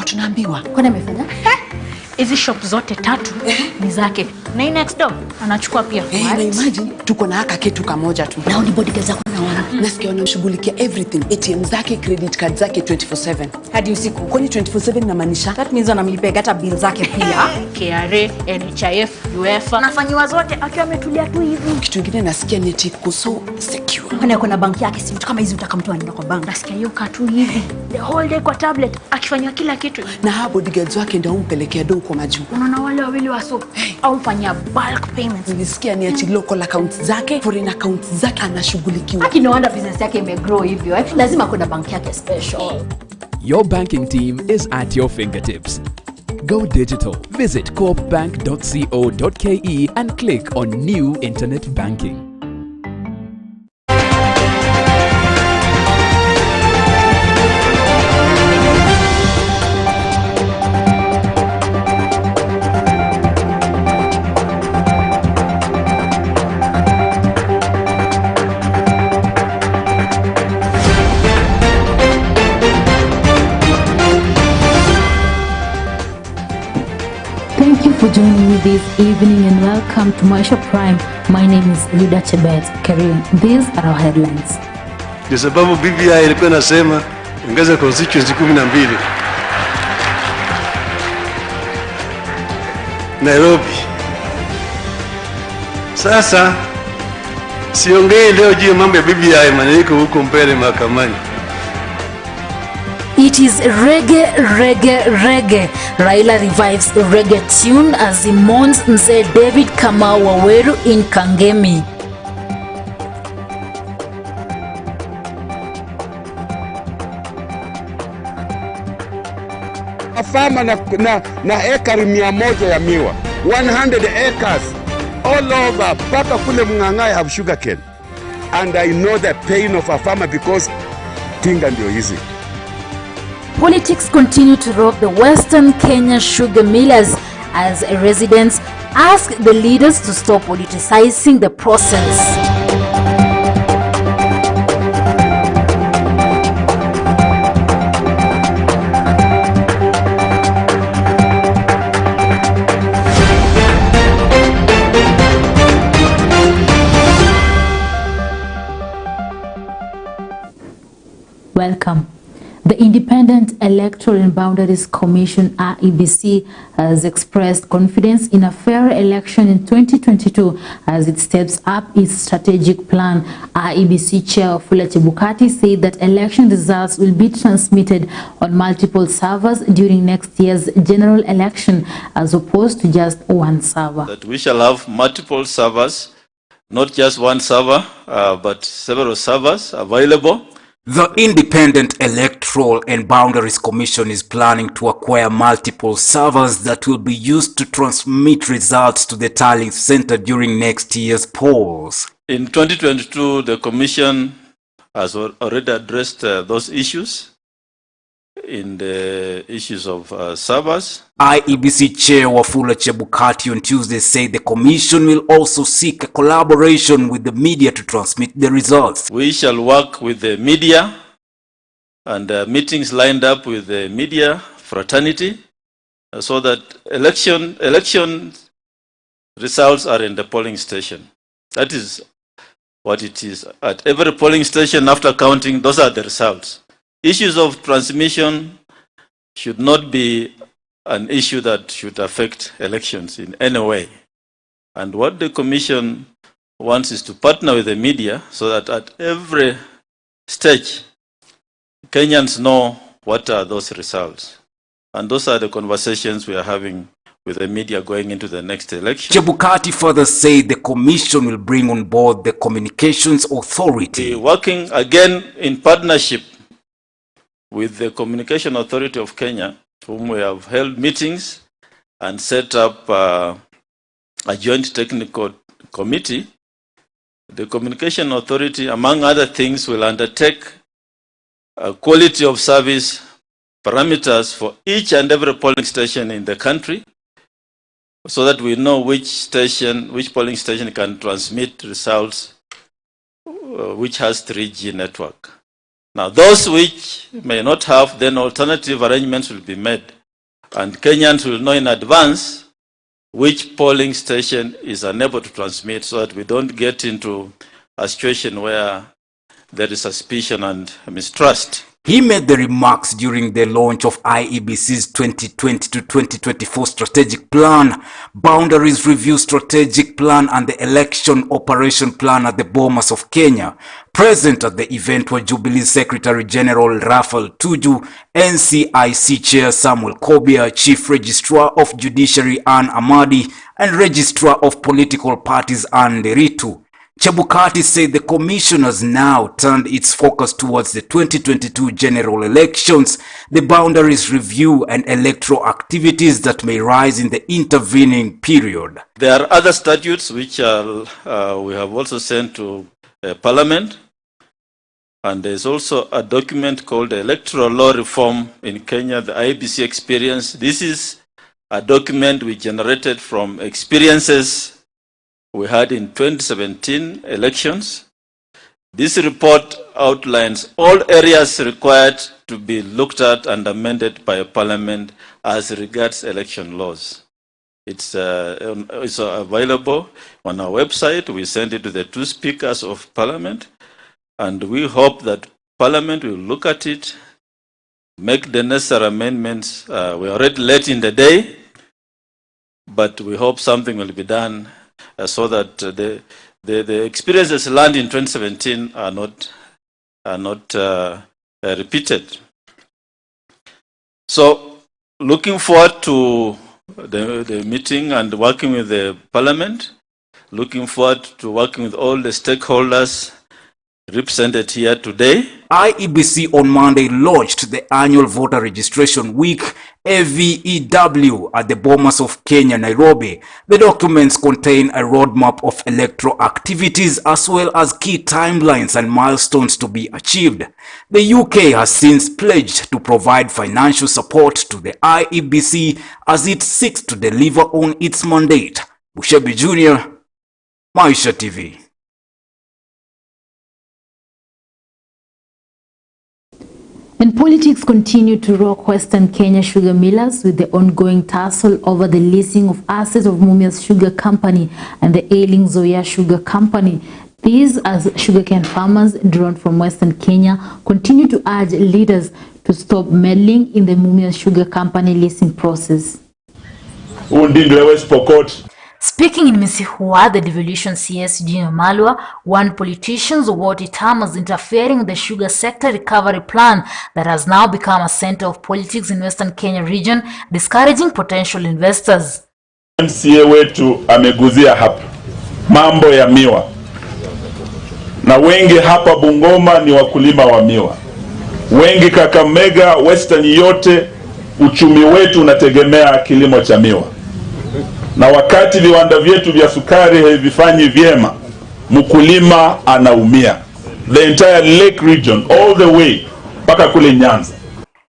tunaambiwa. Kwani amefanya? Hizi shop zote tatu ni zake. Na next door anachukua pia. Na imagine tuko na haka kitu kamoja tu. Na ni bodyguard zako na wana. Nasikia wanashughulikia everything. ATM zake, credit card zake 24/7. Hadi usiku. Kwani 24/7 inamaanisha? That means anamlipia hata bill zake pia. KRA, NHIF, UEFA. Nafanywa zote akiwa ametulia tu hivi. Kitu kingine nasikia ni eti so secure. Kwani kuna banki yake, si mtu kama hizi utakamtoa anaenda kwa bank. Nasikia hiyo katu hivi. The whole day kwa tablet akifanywa kila kitu. Na hao bodyguards wake ndio umpelekea do kwa majuu. Unaona wale wawili wa soap au fanya bulk payments. Nilisikia ni ati local accounts zake, foreign accounts zake anashughulikiwa. Aki no wonder business yake imegrow hivyo. Lazima kuna bank yake special. Your banking team is at your fingertips. Go digital. Visit coopbank.co.ke and click on New Internet Banking. Thank you for joining me this evening and welcome to Maisha Prime. My name is Lida Chebet Karim. These are our headlines. Kwa sababu BBI ilikuwa inasema ongeza constituency 12. Nairobi. Sasa siongei leo juu ya mambo ya BBI, maana iko huko mbele mahakamani. It is reggae, reggae, reggae. Raila revives reggae tune as he mourns Mzee David Kamau Waweru in Kangemi. farmer na ekari 100 ya miwa, 100 acres all over, papa kule Mng'ang'ai have sugar cane. And I know the pain of a farmer because tinga ndio hizi. Politics continue to rock the Western Kenya sugar millers as residents ask the leaders to stop politicizing the process. Welcome. The Independent Electoral and Boundaries Commission (IEBC) has expressed confidence in a fair election in 2022 as it steps up its strategic plan. IEBC Chair Wafula Chebukati said that election results will be transmitted on multiple servers during next year's general election as opposed to just one server. That we shall have multiple servers, not just one server, but several servers available. The Independent Electoral and Boundaries Commission is planning to acquire multiple servers that will be used to transmit results to the tallying center during next year's polls. In 2022, the Commission has already addressed those issues in the issues of servers. IEBC Chair Wafula Chebukati on Tuesday said the Commission will also seek a collaboration with the media to transmit the results. We shall work with the media and meetings lined up with the media fraternity so that election results are in the polling station. That is what it is. At every polling station after counting, those are the results. Issues of transmission should not be an issue that should affect elections in any way. And what the Commission wants is to partner with the media so that at every stage, Kenyans know what are those results. And those are the conversations we are having with the media going into the next election. Chebukati further said the Commission will bring on board the Communications Authority. We're working again in partnership with the Communication Authority of Kenya, whom we have held meetings and set up a joint technical committee. The Communication Authority, among other things, will undertake quality of service parameters for each and every polling station in the country so that we know which polling station can transmit results which has 3G network. Now, those which may not have, then alternative arrangements will be made. And Kenyans will know in advance which polling station is unable to transmit so that we don't get into a situation where there is suspicion and mistrust. He made the remarks during the launch of IEBC's 2020 to 2024 Strategic Plan, Boundaries Review Strategic Plan and the Election Operation Plan at the Bomas of Kenya. Present at the event were Jubilee Secretary General Raphael Tuju, NCIC Chair Samuel Kobia, Chief Registrar of Judiciary Ann Amadi, and Registrar of Political Parties Ann Deritu. Chebukati said the Commission has now turned its focus towards the 2022 general elections, the boundaries review and electoral activities that may rise in the intervening period. There are other statutes which we have also sent to Parliament, and there's also a document called Electoral Law Reform in Kenya, the IEBC Experience. This is a document we generated from experiences we had in 2017 elections. This report outlines all areas required to be looked at and amended by Parliament as regards election laws. It's available on our website. We send it to the two speakers of Parliament, and we hope that Parliament will look at it, make the necessary amendments. We're already late in the day, but we hope something will be done so that the experiences learned in 2017 are not repeated. So, looking forward to the meeting and working with the Parliament, looking forward to working with all the stakeholders represented here today. IEBC on Monday launched the annual voter registration week AVEW at the Bomas of Kenya, Nairobi. The documents contain a roadmap of electoral activities as well as key timelines and milestones to be achieved. The UK has since pledged to provide financial support to the IEBC as it seeks to deliver on its mandate. Bushebi Jr., Maisha TV. And politics continue to rock Western Kenya sugar millers with the ongoing tussle over the leasing of assets of Mumias Sugar Company and the ailing Zoya Sugar Company. These, as sugarcane farmers drawn from Western Kenya, continue to urge leaders to stop meddling in the Mumias Sugar Company leasing process. Speaking in Misihua, the devolution CS Eugene Malwa warned politicians of what it termed as interfering in the sugar sector recovery plan that has now become a center of politics in Western Kenya region, discouraging potential investors. MCA wetu ameguzia hapa mambo ya miwa, na wengi hapa Bungoma ni wakulima wa miwa, wengi Kakamega, Western yote uchumi wetu unategemea kilimo cha miwa. Na wakati viwanda vyetu vya sukari havifanyi vyema, mkulima anaumia. The entire lake region all the way mpaka kule Nyanza.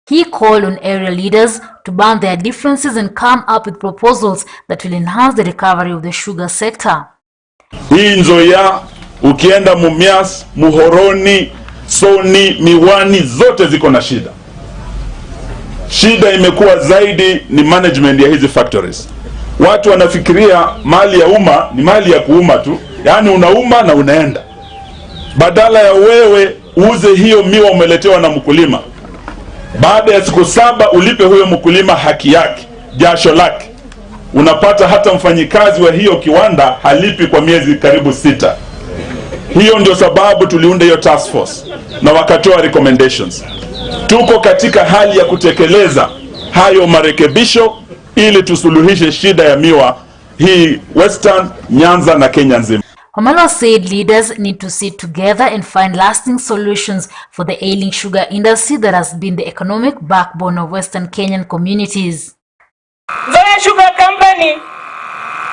He called on area leaders to burn their differences and come up with proposals that will enhance the recovery of the sugar sector. Hii Nzoia, ukienda Mumias, Muhoroni, Soni, Miwani zote ziko na shida. Shida imekuwa zaidi ni management ya hizi factories. Watu wanafikiria mali ya umma ni mali ya kuuma tu, yani unauma na unaenda. Badala ya wewe uuze hiyo miwa umeletewa na mkulima, baada ya siku 7 ulipe huyo mkulima haki yake, jasho lake. Unapata hata mfanyikazi wa hiyo kiwanda halipi kwa miezi karibu 6. Hiyo ndio sababu tuliunda hiyo task force na wakatoa recommendations. Tuko katika hali ya kutekeleza hayo marekebisho ili tusuluhishe shida ya miwa hii Western, Nyanza na Kenya nzima. Wamalwa said leaders need to sit together and find lasting solutions for the ailing sugar industry that has been the economic backbone of Western Kenyan communities. Zoya Sugar Company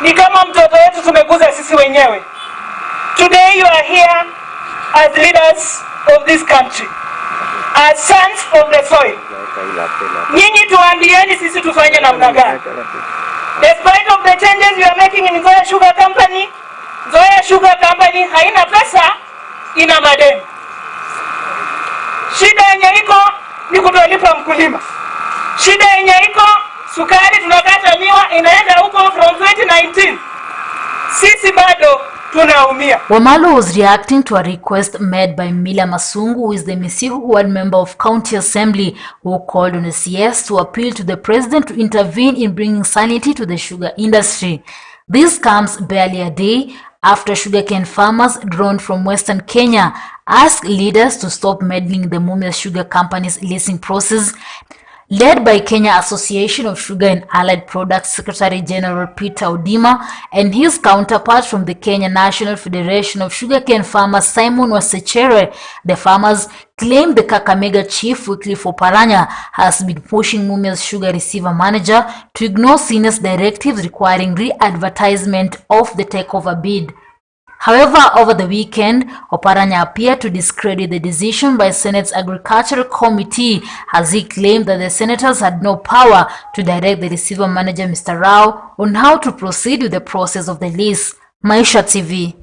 ni kama mtoto wetu tumeguza sisi wenyewe. Today you are here as leaders of this country, as sons of the soil. Nyinyi tuambieni sisi tufanye namna gani? Despite of the changes we are making in Zoya Sugar Company, Zoya Sugar Company haina pesa, ina madeni. Shida yenye iko ni kutolipa mkulima. Shida yenye iko sukari tunakata miwa inaenda huko from 2019. Sisi bado tunaumia. Wamalwa was reacting to a request made by Mila Masungu, who is the Misihu ward member of County Assembly, who called on the CS to appeal to the president to intervene in bringing sanity to the sugar industry. This comes barely a day after sugarcane farmers drawn from Western Kenya asked leaders to stop meddling in the Mumias Sugar Company's leasing process. Led by Kenya Association of Sugar and Allied Products Secretary General Peter Odima and his counterpart from the Kenya National Federation of Sugarcane Farmers Simon Wasechere, the farmers claimed the Kakamega chief Wycliffe Oparanya has been pushing Mumias Sugar Receiver Manager to ignore Senate's directives requiring re-advertisement of the takeover bid. However, over the weekend, Oparanya appeared to discredit the decision by Senate's Agricultural Committee as he claimed that the senators had no power to direct the receiver manager, Mr. Rao, on how to proceed with the process of the lease. Maisha TV.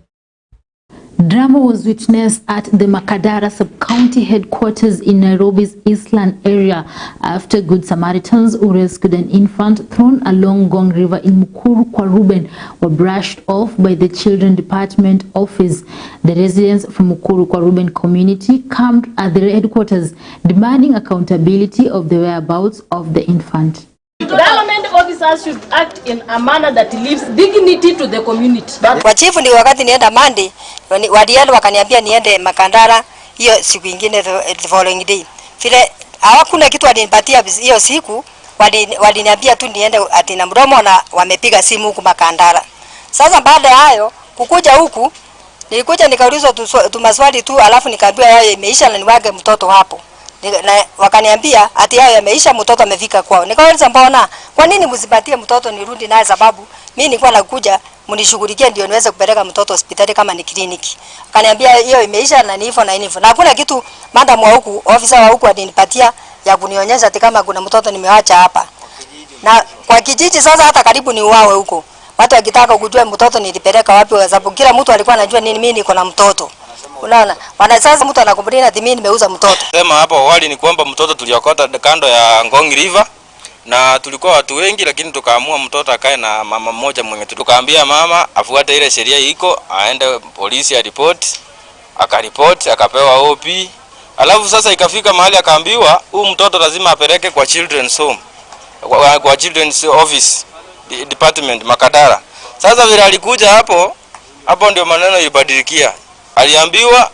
Drama was witnessed at the Makadara sub-county headquarters in Nairobi's Eastland area after Good Samaritans who rescued an infant thrown along Gong River in Mukuru Kwa Ruben were brushed off by the Children Department office. The residents from Mukuru Kwa Ruben community camped at the headquarters demanding accountability of the whereabouts of the infant. Government officers should act in a manner that leaves dignity to the community. Kwa chifu ni wakati nienda Monday, wadielo wakaniambia niende Makandara hiyo siku nyingine the following day. Vile hawakuna kitu walinipatia hiyo siku, waliniambia tu niende atina mdomo na wamepiga simu huku Makandara. Sasa baada ya hayo kukuja huku Nilikuja nikaulizwa tu maswali tu, alafu nikaambiwa yao imeisha na niwage mtoto hapo. Na wakaniambia ati yao yameisha, mtoto amefika kwao. Nikauliza mbona? Kwa nini msipatie mtoto nirudi naye? Sababu mimi nilikuwa nakuja mnishughulikie ndio niweze kupeleka mtoto hospitali kama ni kliniki. Akaniambia hiyo imeisha na ni hivyo na hivyo. Na hakuna kitu madam wa huku, ofisa wa huku alinipatia ya kunionyesha ati kama kuna mtoto nimeacha hapa. Na kwa kijiji sasa hata karibu ni uwawe huko. Watu wakitaka kujua mtoto nilipeleka wapi, kwa sababu kila mtu alikuwa anajua nini mimi niko na mtoto. Unaona? Sasa mtu anakumbana ati mimi nimeuza mtoto. Sema hapo awali ni kwamba mtoto tuliokota kando ya Ngong River na tulikuwa watu wengi, lakini tukaamua mtoto akae na mama mmoja mwenye tukaambia mama afuate ile sheria iko, aende polisi ya report, akaripoti, akapewa OP. Alafu sasa ikafika mahali akaambiwa huyu mtoto lazima apeleke kwa children's home, kwa children's office department Makadara. Sasa vile alikuja hapo ndio maneno ilibadilikia. Aliambiwa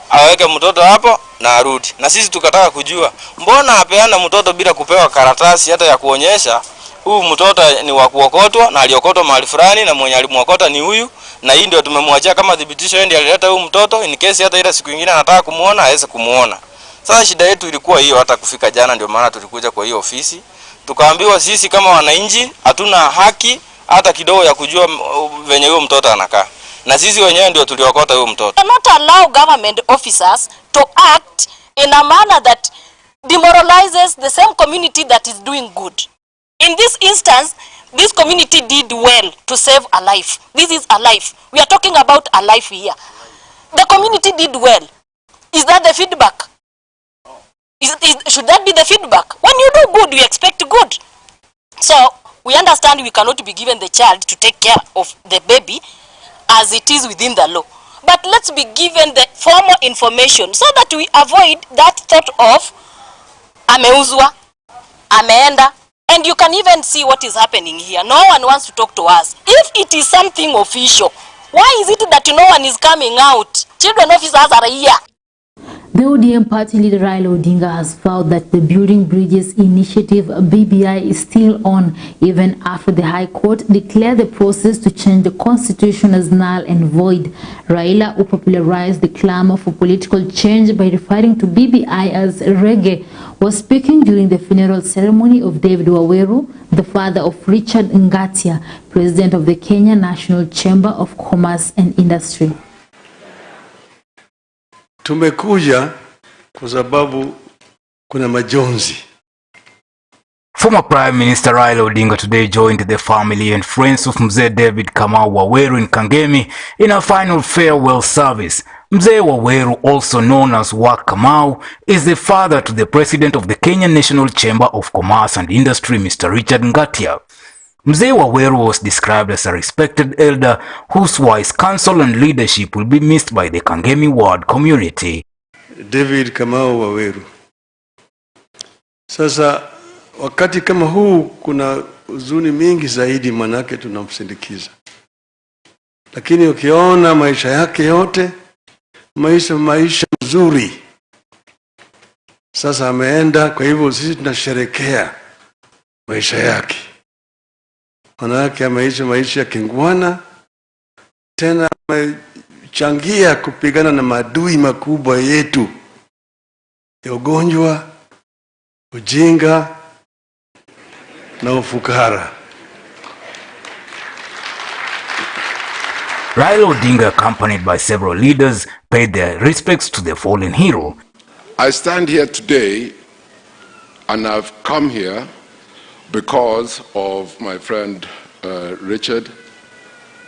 aweke mtoto hapo na arudi. Na sisi tukataka kujua mbona apeana mtoto bila kupewa karatasi hata ya kuonyesha huyu mtoto ni wa kuokotwa na aliokotwa mahali fulani na mwenye alimwokota ni huyu, na hii ndio tumemwachia kama dhibitisho yeye ndiye alileta huyu mtoto, in case hata ile siku nyingine anataka kumuona aweze kumuona. Sasa shida yetu ilikuwa hiyo, hata kufika jana ndio maana tulikuja kwa hiyo ofisi. Tukaambiwa sisi kama wananchi hatuna haki hata kidogo ya kujua venye huyo mtoto anakaa. Na sisi wenyewe ndio tuliokota huyo mtoto. Not allow government officers to act in a manner that demoralizes the same community that is doing good. In this instance, this community did well to save a life. This is a life. We are talking about a life here. The community did well. Is that the feedback? Should that be the feedback? When you do good, we expect good. So, we understand we cannot be given the child to take care of the baby as it is within the law. But let's be given the formal information so that we avoid that thought of ameuzwa, ameenda, and you can even see what is happening here. No one wants to talk to us. If it is something official, why is it that no one is coming out? Children officers are here. The ODM party leader Raila Odinga has vowed that the Building Bridges Initiative BBI is still on even after the High Court declared the process to change the constitution as null and void. Raila, who popularized the clamor for political change by referring to BBI as reggae, was speaking during the funeral ceremony of David Waweru, the father of Richard Ngatia, president of the Kenya National Chamber of Commerce and Industry. Tumekuja kwa sababu kuna majonzi. Former Prime Minister Raila Odinga today joined the family and friends of Mzee David Kamau Waweru in Kangemi in a final farewell service. Mzee Waweru, also known as Wak Kamau, is the father to the president of the Kenya National Chamber of Commerce and Industry, Mr. Richard Ngatia. Mzee Waweru was described as a respected elder whose wise counsel and leadership will be missed by the Kangemi ward community. David Kamau Waweru. Sasa wakati kama huu kuna huzuni mingi zaidi, manake tunamsindikiza. Lakini ukiona maisha yake yote, maisha mzuri. Sasa ameenda, kwa hivyo sisi tunasherehekea maisha yake. Manake maisha ya kingwana, tena amechangia kupigana na maadui makubwa yetu ya ugonjwa, ujinga na ufukara. Raila Odinga, accompanied by several leaders, paid their respects to the fallen hero. I stand here today and I've come here because of my friend Richard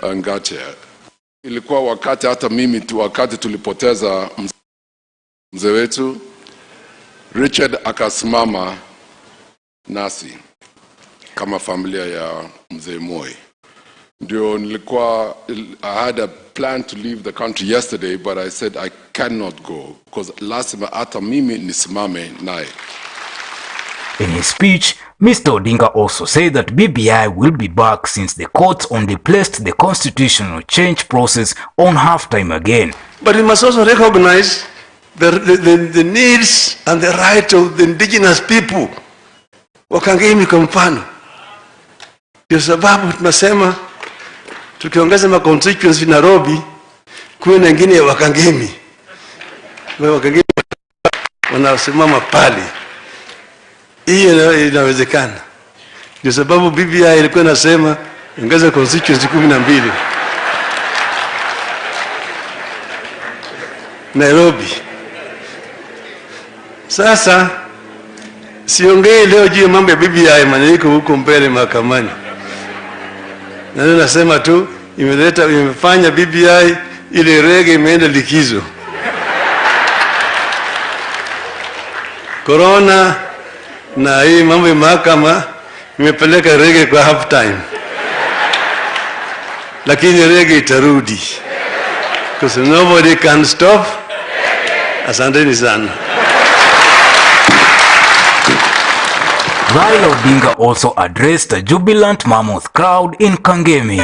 Ngatia. Ilikuwa wakati hata mimi wakati tulipoteza mzee wetu, Richard akasimama nasi kama familia ya mzee Moi. Ndio nilikuwa, I had a plan to leave the country yesterday, but I said I cannot go because lazima hata mimi nisimame naye. In his speech, Mr. Odinga also said that BBI will be back since the courts only placed the constitutional change process on half-time again. But we must also recognize the needs and the rights of the indigenous people. Wakangemi kwa mfano. Kwa sababu tunasema tukiongeza ma constituency Nairobi, kuwe na ingine ya Wakangemi. Wakangemi wanasimama pale. Hii inawezekana. Ndio sababu BBI ilikuwa inasema ongeza constituency 12. Nairobi. Sasa siongei leo juu ya mambo ya BBI, maana iko huko mbele mahakamani. Na nasema tu imefanya BBI ile rege imeenda likizo. Corona na hii mambo ya mahakama imepeleka rege kwa half time. Lakini rege itarudi. Because nobody can stop. Asanteni sana. Raila Odinga also addressed a jubilant mammoth crowd in Kangemi.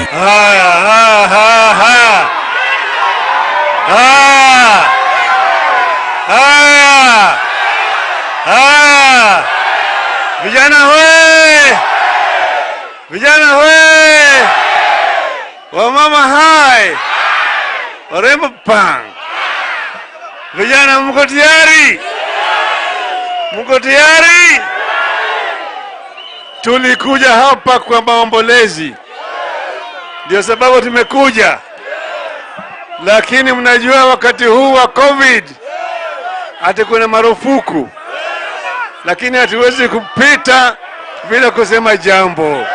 Vijana we! Vijana we! Wamama hai! Warembo pang! Vijana mko tayari? Mko tayari? Tulikuja hapa kwa maombolezi. Ndio sababu tumekuja. Lakini mnajua wakati huu wa COVID hata kuna marufuku. Lakini hatuwezi kupita bila kusema jambo.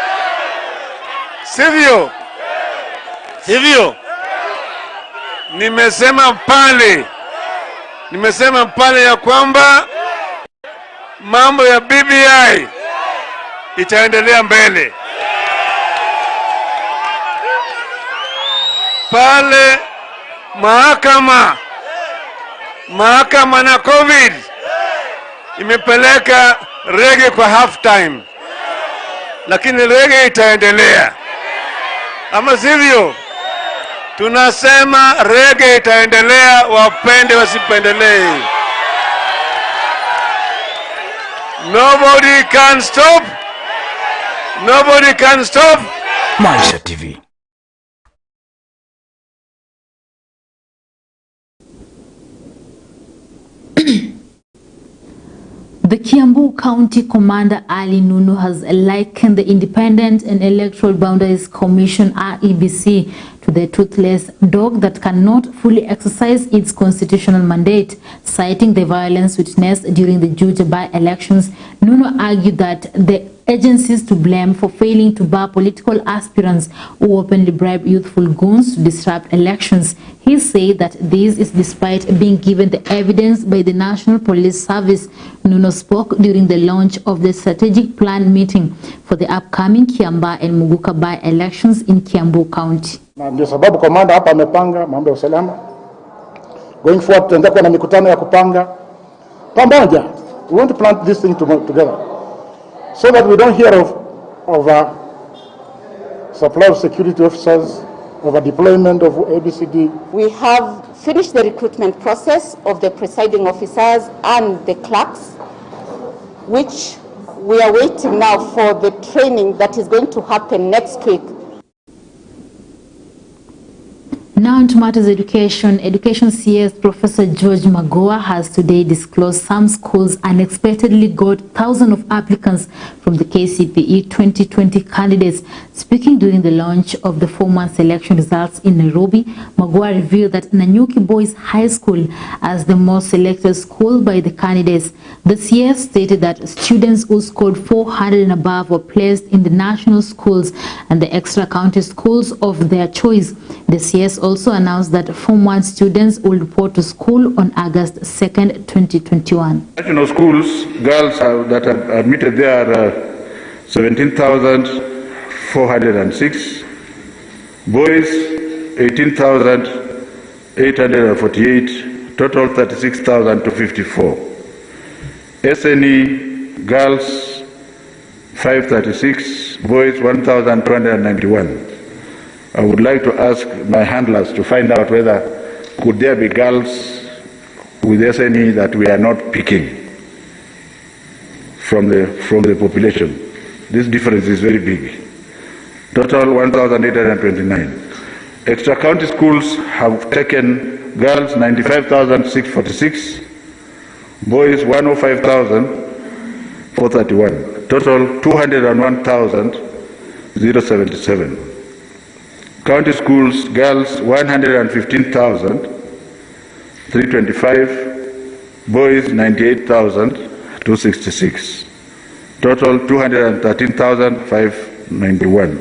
Sivyo? Hivyo nimesema pale ya kwamba mambo ya BBI itaendelea mbele. Pale mahakama na COVID imepeleka rege kwa half time. Lakini rege itaendelea. Ama sivyo? Tunasema rege itaendelea, wapende wasipendelee. Nobody can stop. Nobody can stop. Maisha TV. The Kiambu County Commander Ali Nunu has likened the Independent and Electoral Boundaries Commission (IEBC) to the toothless dog that cannot fully exercise its constitutional mandate. Citing the violence witnessed during the Juja by-elections, Nunu argued that the agencies to blame for failing to bar political aspirants who openly bribe youthful goons to disrupt elections. He said that this is despite being given the evidence by the National Police Service. Nuno spoke during the launch of the strategic plan meeting for the upcoming Kiamba and Muguka by-elections in Kiambu County. Na ndio sababu komanda hapa amepanga mambo ya usalama. Going forward tutaenda na mikutano ya kupanga pamoja. We want to plant this thing together so that we don't hear of supply of security officers, of a deployment of ABCD. We have finished the recruitment process of the presiding officers and the clerks, which we are waiting now for the training that is going to happen next week. Now into matters education. Education CS Professor George Magoa has today disclosed some schools unexpectedly got thousands of applicants from the KCPE 2020 candidates. Speaking during the launch of the 4-month selection results in Nairobi, Magoa revealed that Nanyuki Boys High School as the most selected school by the candidates. The CS stated that students who scored 400 and above were placed in the national schools and the extra county schools of their choice. The CS also announced that Form 1 students will report to school on August 2nd, 2021. National schools, girls that are admitted there are 17,406, boys 18,848, total 36,254. SNE girls 536, boys 1,291. I would like to ask my handlers to find out whether could there be girls with SNE that we are not picking from the population. This difference is very big. Total 1,829. Extra county schools have taken girls 95,646, boys 105,431, total 201,077. County schools, girls 115,325, boys 98,266, total 213,591.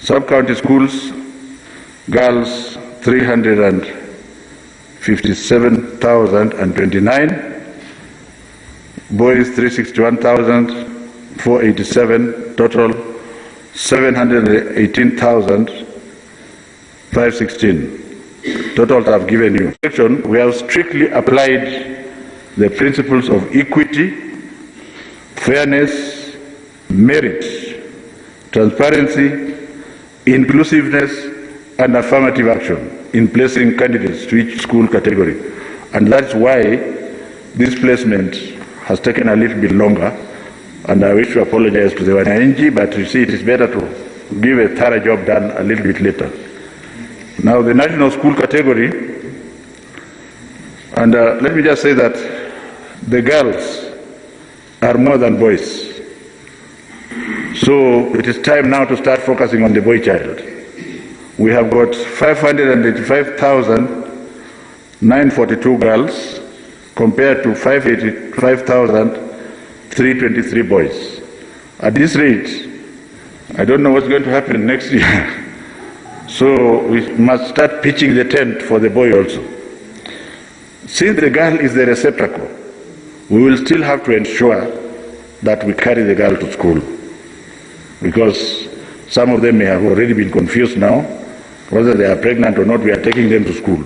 Sub-county schools, girls 357,029, boys 361,487, total 718,516. Totals I've given you. We have strictly applied the principles of equity, fairness, merit, transparency, inclusiveness, and affirmative action in placing candidates to each school category. And that's why this placement has taken a little bit longer, and I wish to apologize to the wananchi, but you see it is better to give a thorough job done a little bit later. Now the national school category, and let me just say that the girls are more than boys. So it is time now to start focusing on the boy child. We have got 585,942 girls compared to 585,323 boys. At this rate, I don't know what's going to happen next year. So we must start pitching the tent for the boy also. Since the girl is the receptacle, we will still have to ensure that we carry the girl to school, because some of them may have already been confused now, whether they are pregnant or not. We are taking them to school.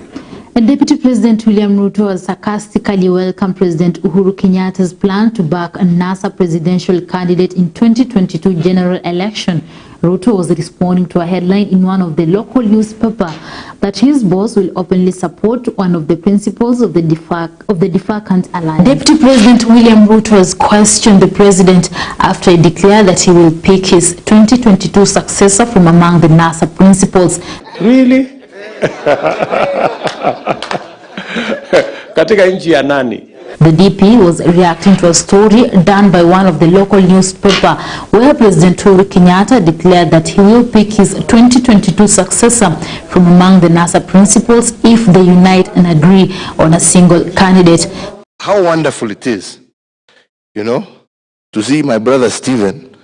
And Deputy President William Ruto has sarcastically welcomed President Uhuru Kenyatta's plan to back a NASA presidential candidate in 2022 general election. Ruto was responding to a headline in one of the local newspapers that his boss will openly support one of the principles of the defunct alliance. Deputy President William Ruto has questioned the president after he declared that he will pick his 2022 successor from among the NASA principals. Really? Katika nchi ya nani? The DP was reacting to a story done by one of the local newspapers where President Uhuru Kenyatta declared that he will pick his 2022 successor from among the NASA principals if they unite and agree on a single candidate. How wonderful it is, you know, to see my brother Stephen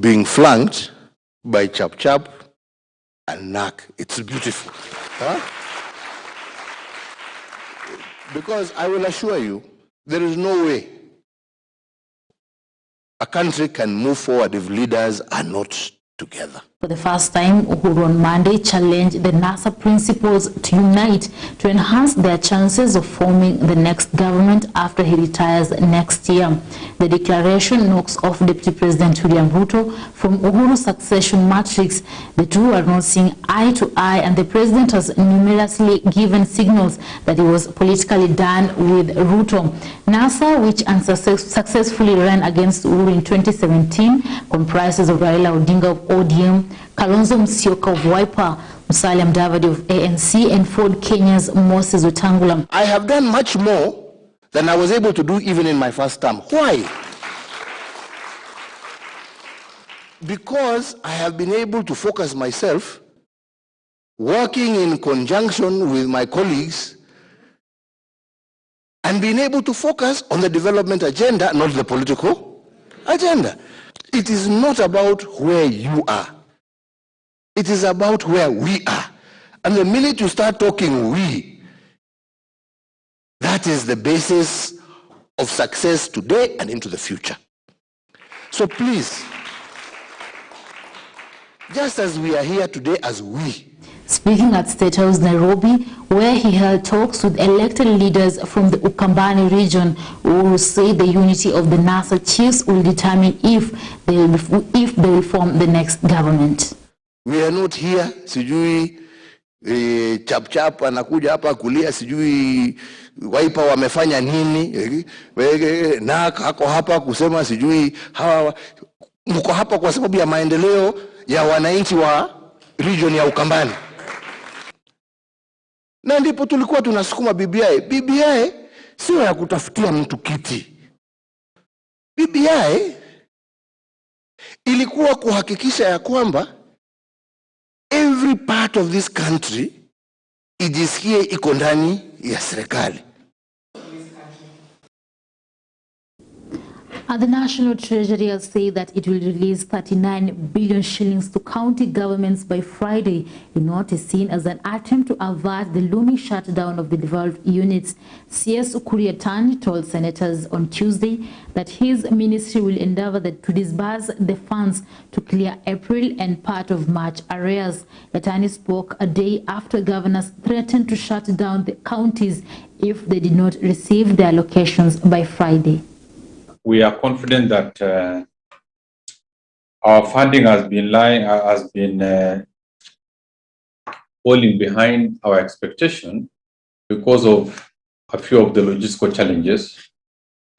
being flanked by Chap Chap and Nak. It's beautiful. Huh? Because I will assure you, there is no way a country can move forward if leaders are not together. For the first time, Uhuru on Monday challenged the NASA principals to unite to enhance their chances of forming the next government after he retires next year. The declaration knocks off Deputy President William Ruto from Uhuru's succession matrix. The two are not seeing eye to eye, and the president has numerously given signals that he was politically done with Ruto. NASA, which unsuccessfully ran against Uhuru in 2017, comprises of Raila Odinga of ODM, Kalonzo Musyoka of Wiper, Musalia Mudavadi of ANC, and Ford Kenya's Moses Wetangula. I have done much more than I was able to do even in my first term. Why? Because I have been able to focus myself, working in conjunction with my colleagues, and being able to focus on the development agenda, not the political agenda. It is not about where you are. It is about where we are. And the minute you start talking we, that is the basis of success today and into the future. So please, just as we are here today as we. Speaking at State House, Nairobi, where he held talks with elected leaders from the Ukambani region, who say the unity of the NASA chiefs will determine if they will form the next government. We are not here, sijui Chap Chap anakuja hapa kulia, sijui Wiper wamefanya nini, Nak hako hapa kusema sijui hawa, mko hapa kwa sababu ya maendeleo ya wananchi wa region ya Ukambani. Na ndipo tulikuwa tunasukuma BBI. BBI sio ya kutafutia mtu kiti. BBI ilikuwa kuhakikisha ya kwamba every part of this country ijisikie iko ndani ya serikali. The National Treasury has said that it will release 39 billion shillings to county governments by Friday in what is seen as an attempt to avert the looming shutdown of the devolved units. CS Ukuriatani told senators on Tuesday that his ministry will endeavor to disburse the funds to clear April and part of March arrears. Yatani spoke a day after governors threatened to shut down the counties if they did not receive their allocations by Friday. We are confident that our funding has been falling behind our expectation because of a few of the logistical challenges.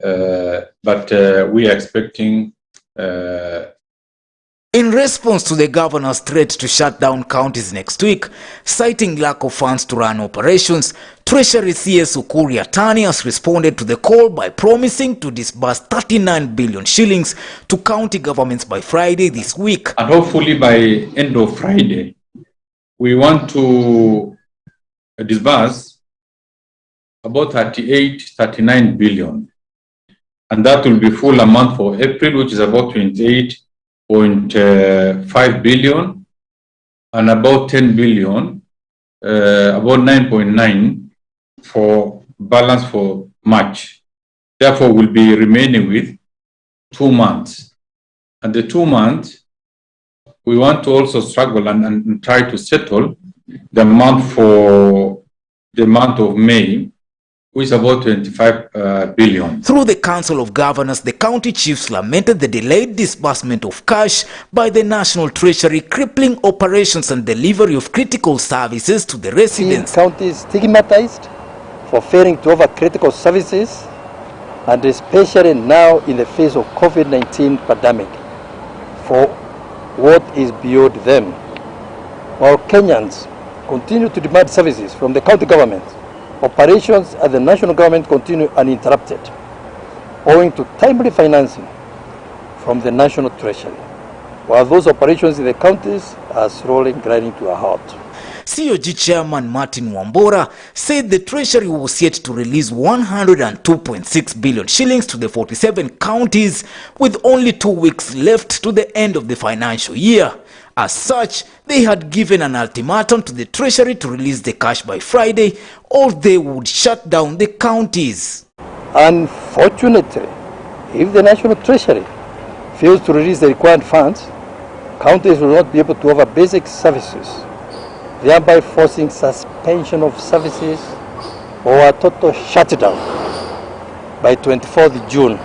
But we are expecting. In response to the governor's threat to shut down counties next week, citing lack of funds to run operations, Treasury CS Ukur Yatani has responded to the call by promising to disburse 39 billion shillings to county governments by Friday this week. And hopefully by end of Friday, we want to disburse about 39 billion. And that will be full amount for April, which is about 28.5 billion, and about 10 billion, about 9.9 for balance for March. Therefore, we'll be remaining with 2 months. And the 2 months, we want to also struggle and try to settle the amount for the month of May, which is about 25 billion. Through the Council of Governors, the county chiefs lamented the delayed disbursement of cash by the National Treasury, crippling operations and delivery of critical services to the residents. Counties stigmatized for failing to offer critical services, and especially now in the face of COVID-19 pandemic, for what is beyond them. While Kenyans continue to demand services from the county government, operations at the national government continue uninterrupted, owing to timely financing from the National Treasury, while those operations in the counties are slowly grinding to a halt. COG Chairman Martin Wambora said the Treasury was yet to release 102.6 billion shillings to the 47 counties, with only 2 weeks left to the end of the financial year. As such, they had given an ultimatum to the Treasury to release the cash by Friday, or they would shut down the counties. Unfortunately, if the National Treasury fails to release the required funds, counties will not be able to offer basic services, thereby forcing suspension of services or a total shutdown by 24th June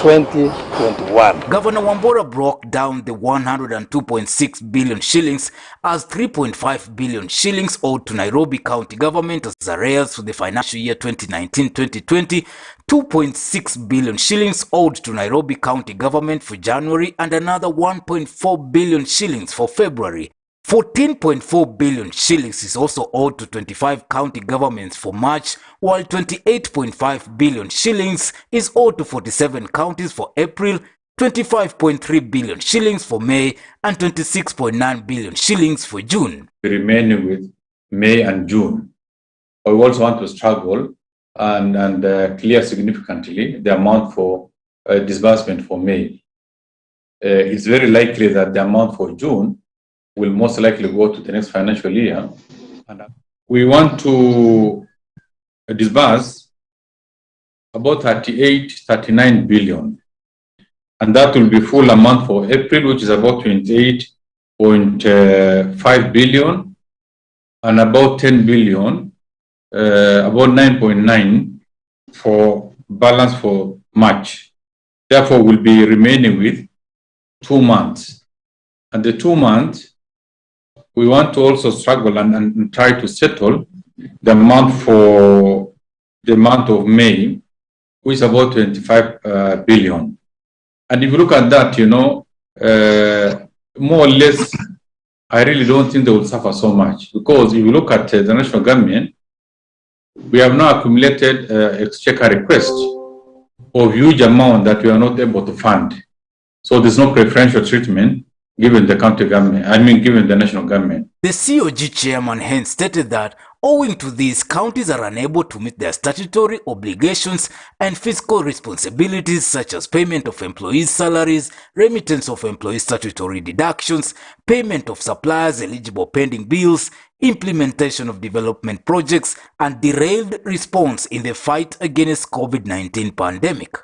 2021. Governor Wambora broke down the 102.6 billion shillings as 3.5 billion shillings owed to Nairobi County Government as arrears for the financial year 2019-2020, 2.6 billion shillings owed to Nairobi County Government for January, and another 1.4 billion shillings for February. 14.4 billion shillings is also owed to 25 county governments for March, while 28.5 billion shillings is owed to 47 counties for April, 25.3 billion shillings for May, and 26.9 billion shillings for June. Remaining with May and June. We also want to struggle and clear significantly the amount for disbursement for May. It's very likely that the amount for June will most likely go to the next financial year. And we want to disburse about 39 billion. And that will be full amount for April, which is about 28.5 billion, and about 10 billion, about 9.9 for balance for March. Therefore, we'll be remaining with 2 months. And the 2 months, we want to also struggle and try to settle the amount for the month of May, which is about 25 billion. And if you look at that, more or less I really don't think they will suffer so much, because if you look at the national government, we have now accumulated exchequer requests of huge amount that we are not able to fund. So there's no preferential treatment given the county government, given the national government. The COG chairman hence stated that owing to this, counties are unable to meet their statutory obligations and fiscal responsibilities such as payment of employees' salaries, remittance of employee statutory deductions, payment of suppliers eligible pending bills, implementation of development projects, and derailed response in the fight against COVID-19 pandemic.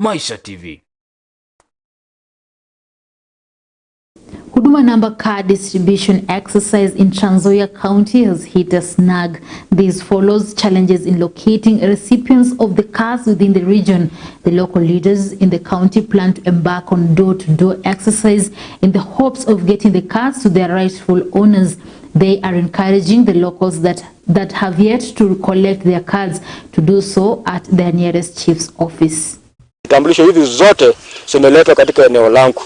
Maisha TV. Huduma number card distribution exercise in Trans Nzoia County has hit a snag. This follows challenges in locating recipients of the cards within the region. The local leaders in the county plan to embark on door-to-door exercise in the hopes of getting the cards to their rightful owners. They are encouraging the locals that have yet to collect their cards to do so at their nearest chief's office. Vitambulisho hivi zote zimeletwa katika eneo langu,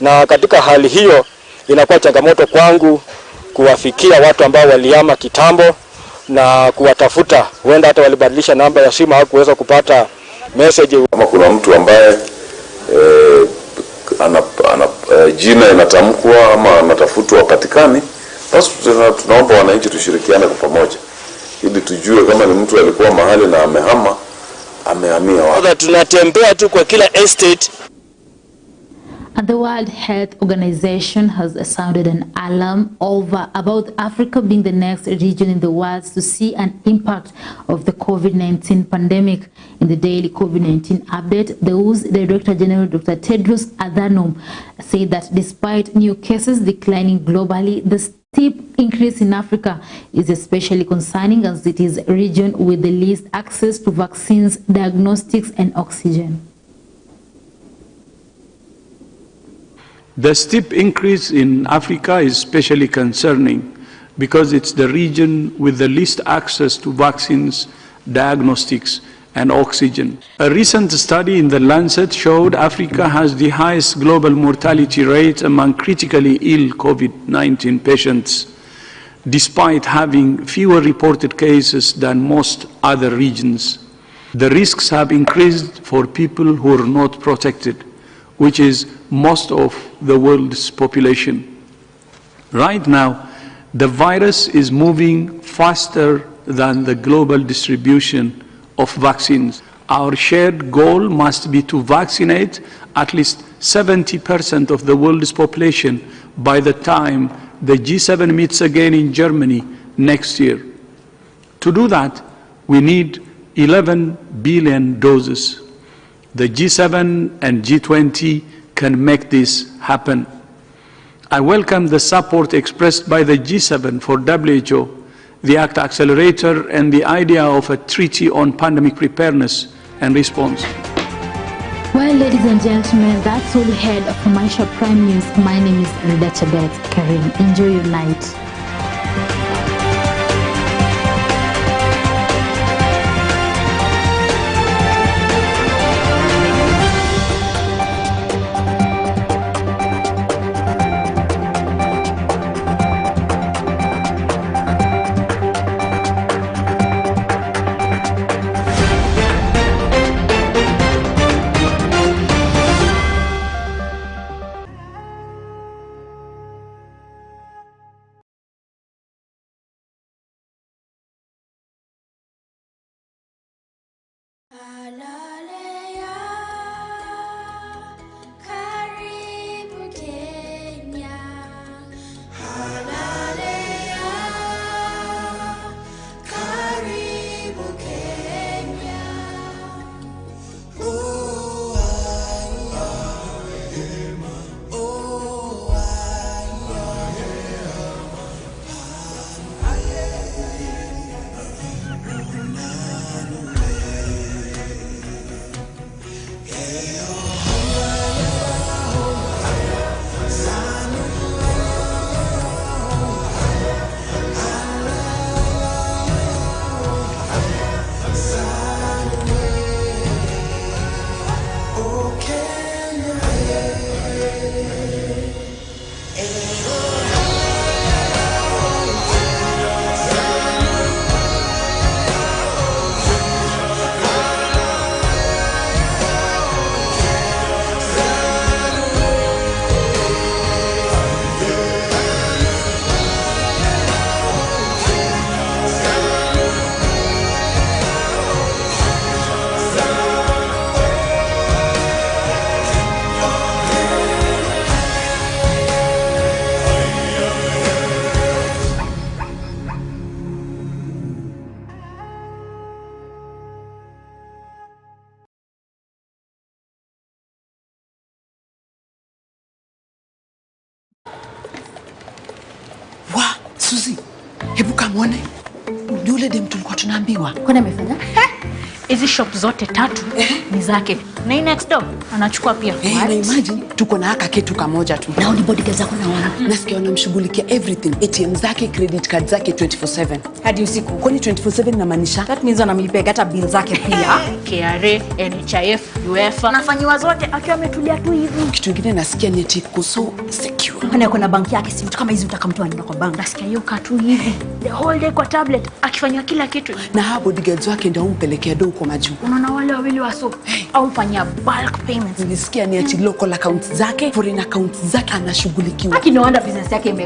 na katika hali hiyo inakuwa changamoto kwangu kuwafikia watu ambao walihama kitambo na kuwatafuta. Huenda hata walibadilisha namba ya simu au kuweza kupata message. Kama kuna mtu ambaye jina inatamkwa ama anatafutwa wapatikani, basi tunaomba wananchi tushirikiane kwa pamoja ili tujue kama ni mtu alikuwa mahali na amehamia wapi. Tunatembea tu kwa kila estate. And the World Health Organization has sounded an alarm about Africa being the next region in the world to see an impact of the COVID-19 pandemic. In the daily COVID-19 update, the WHO's Director General Dr. Tedros Adhanom said that despite new cases declining globally, the steep increase in Africa is especially concerning as it is a region with the least access to vaccines, diagnostics, and oxygen. The steep increase in Africa is especially concerning because it's the region with the least access to vaccines, diagnostics, and oxygen. A recent study in The Lancet showed Africa has the highest global mortality rate among critically ill COVID-19 patients, despite having fewer reported cases than most other regions. The risks have increased for people who are not protected, which is most of the world's population. Right now, the virus is moving faster than the global distribution of vaccines. Our shared goal must be to vaccinate at least 70% of the world's population by the time the G7 meets again in Germany next year. To do that, we need 11 billion doses. The G7 and G20 can make this happen. I welcome the support expressed by the G7 for WHO, the ACT Accelerator, and the idea of a treaty on pandemic preparedness and response. Well, ladies and gentlemen, that's all we had from Maisha Prime News. My name is Rida Chabet Karim. Enjoy your night. Suzi, hebu kamwone. Yule dem tulikuwa tunaambiwa. Kwani amefanya? Hizi shop zote 3 ni zake. Na next door anachukua pia. Na imagine tuko na haka kitu kamoja tu. Na bodyguards zako na wana. Nasikia wanamshughulikia everything. ATM zake, credit card zake 24/7. Hadi usiku. Kwani 24/7 inamaanisha? That means anamlipia hata bill zake pia. KRA, NHIF, UEFA. Anafanywa zote akiwa ametulia tu hivi. Kitu kingine nasikia ni eti so secure. Kwani kuna bank yake, si mtu kama hizi utakamtu anaenda kwa bank. Nasikia hiyo katu hivi. The whole day kwa tablet akifanywa kila kitu. Na hapo bodyguards wake ndio umpelekea do kwa majuu. Unaona wale wawili waso au fanya bulk payments. Nilisikia ni ati local accounts zake, foreign accounts zake anashughulikiwa. Akinoanda business yake